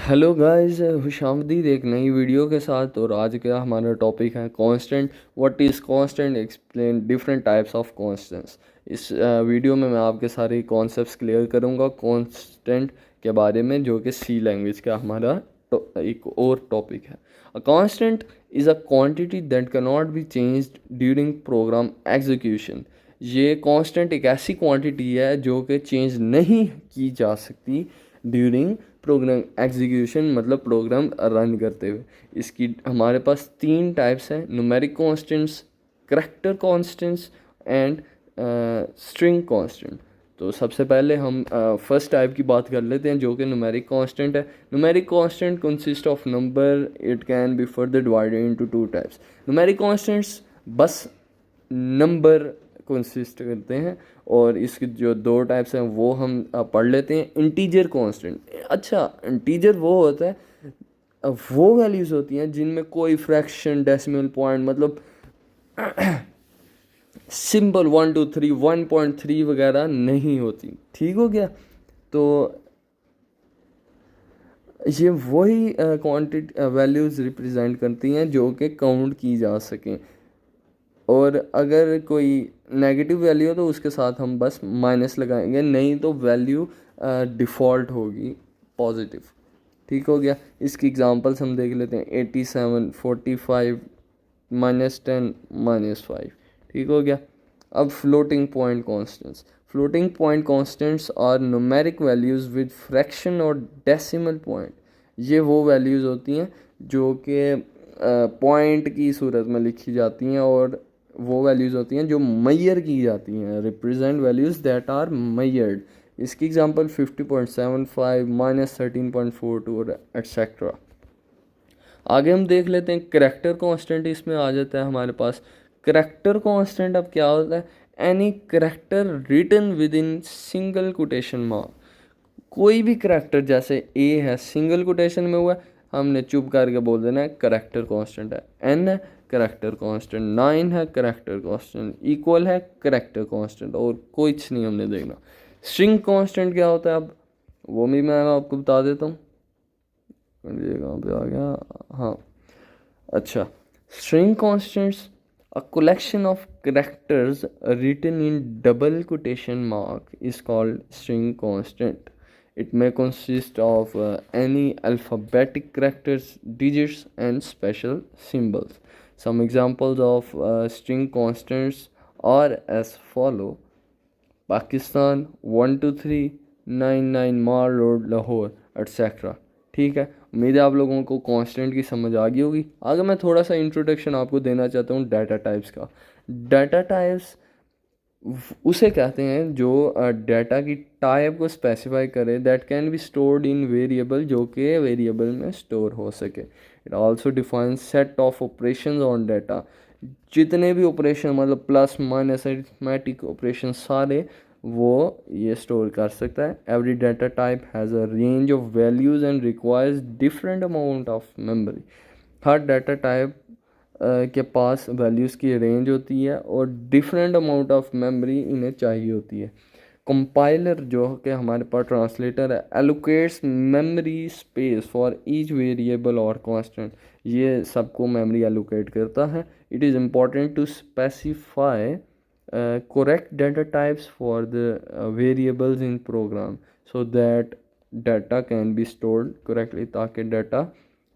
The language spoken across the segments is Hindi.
हेलो गाइस, खुशामदीद एक नई वीडियो के साथ। और आज का हमारा टॉपिक है constant. What is constant, explain different types of constants. इस वीडियो में मैं आपके सारे कॉन्सेप्ट्स क्लियर करूंगा कांस्टेंट के बारे में, जो कि सी लैंग्वेज का हमारा एक और टॉपिक है। A constant is a quantity that can not be changed during program execution. ये कांस्टेंट एक ऐसी क्वांटिटी है जो कि चेंज नहीं की जा सकती ड्यूरिंग प्रोग्राम एग्जीक्यूशन, मतलब प्रोग्राम रन करते हुए। इसकी हमारे पास तीन टाइप्स हैं: numeric constants, character constants and string constant. तो सबसे पहले हम फर्स्ट टाइप की बात कर लेते हैं, जो कि न्यूमेरिक कांस्टेंट है। Numeric constant consist of number, it can be further divided into two types. Numeric constants बस नंबर कंसिस्ट करते हैं, और इसके जो दो टाइप्स हैं वो हम पढ़ लेते हैं। इंटीजर कांस्टेंट, अच्छा इंटीजर वो होता है, वो वैल्यूज़ होती हैं जिनमें कोई फ्रैक्शन, डेसिमल पॉइंट, मतलब सिंपल 1 2 3 1.3 वगैरह नहीं होती। ठीक हो गया। तो ये वही क्वांटिटी वैल्यूज़ रिप्रेजेंट करती हैं जो कि काउंट की जा सकें, और अगर कोई नेगेटिव वैल्यू हो तो उसके साथ हम बस माइनस लगाएंगे, नहीं तो वैल्यू डिफ़ॉल्ट होगी पॉजिटिव। ठीक हो गया। इसकी एग्जांपल्स हम देख लेते हैं: 87, 45, -10, -5। ठीक हो गया। अब floating point constants. Floating point constants are numeric values with fraction और डेसिमल पॉइंट। ये वो वैल्यूज़ होती हैं जो कि पॉइंट की सूरत में लिखी जाती हैं, और वो वैल्यूज़ होती हैं जो मैयर की जाती हैं, रिप्रेजेंट वैल्यूज़ दैट आर मैयर्ड। इसकी एग्जांपल 50.75, -13.42 और एट्सेट्रा। आगे हम देख लेते हैं करैक्टर कांस्टेंट। इसमें आ जाता है हमारे पास करैक्टर कांस्टेंट। अब क्या होता है? Any character written within single quotation mark. कोई भी करैक्टर, जैसे ए है, सिंगल कोटेशन में हुआ है, हमने चुप करके बोल देना है करैक्टर कांस्टेंट है। एन है करैक्टर कांस्टेंट, 9 है करैक्टर कांस्टेंट, इक्वल है करैक्टर कांस्टेंट, और कुछ नहीं हमने देखना। स्ट्रिंग कांस्टेंट क्या होता है? अब वो भी मैं आपको बता देता हूँ। ये कहाँ पे आ गया? हाँ, अच्छा। String constants, a collection of characters written in double quotation mark is called string constant. It may consist of any alphabetic characters, digits, and special symbols. Some examples of string constants are as follow: Pakistan 123 99 मार रोड लाहौर, एट्सेट्रा। ठीक है। उम्मीद है आप लोगों को कांस्टेंट की समझ आ गई होगी। आगे मैं थोड़ा सा इंट्रोडक्शन आपको देना चाहता हूँ डाटा टाइप्स का। डाटा टाइप्स उसे कहते हैं जो डाटा की टाइप को स्पेसिफाई करे, that can be stored in variable, जो कि वेरिएबल में स्टोर हो सके। It also defines set of operations on data. जितने भी ऑपरेशन, मतलब प्लस माइनस अरिथमेटिक ऑपरेशन, सारे वो ये स्टोर कर सकता है। Every data type has a range of values and requires different amount of memory. Her data type के पास वैल्यूज़ की रेंज होती है, और डिफरेंट अमाउंट ऑफ मेमोरी इन्हें चाहिए होती है। कंपाइलर, जो कि हमारे पास ट्रांसलेटर है, allocates memory space for each variable और कांस्टेंट। ये सबको मेमोरी एलोकेट करता है। It is important to specify correct data types for the variables in program so that data can be stored correctly, ताकि डाटा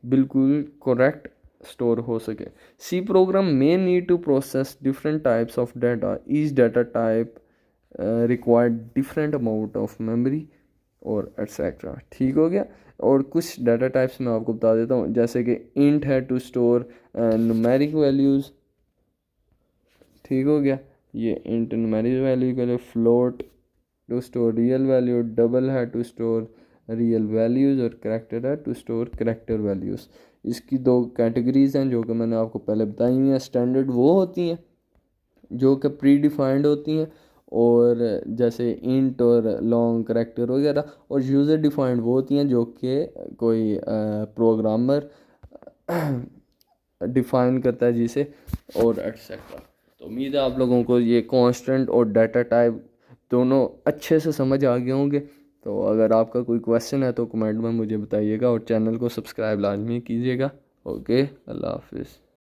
बिल्कुल करेक्ट स्टोर हो सके। C program may need to process different types of data. Each data type require different amount of memory और एट्सेट्रा। ठीक हो गया। और कुछ डाटा टाइप्स मैं आपको बता देता हूँ, जैसे कि इंट है टू स्टोर न्यूमेरिक वैल्यूज़। ठीक हो गया। ये इंट न्यूमेरिक वैल्यू के लिए, float to store real value, double है टू स्टोर रियल वैल्यूज़, और करेक्टर है टू स्टोर करेक्टर वैल्यूज़। इसकी दो कैटेगरीज हैं जो कि मैंने आपको पहले बताई हुई हैं। स्टैंडर्ड वो होती हैं जो कि प्री डिफाइंड होती हैं, और जैसे इंट और लॉन्ग करेक्टर वगैरह। और यूज़र डिफाइंड वो होती हैं जो कि कोई प्रोग्रामर डिफाइन करता है जिसे, और एट्सेट्रा। तो उम्मीद है आप लोगों को ये कांस्टेंट और डाटा टाइप दोनों अच्छे से समझ आ गए होंगे। तो अगर आपका कोई क्वेश्चन है तो कमेंट में मुझे बताइएगा और चैनल को सब्सक्राइब लाजमी कीजिएगा। ओके, अल्लाह हाफिज़।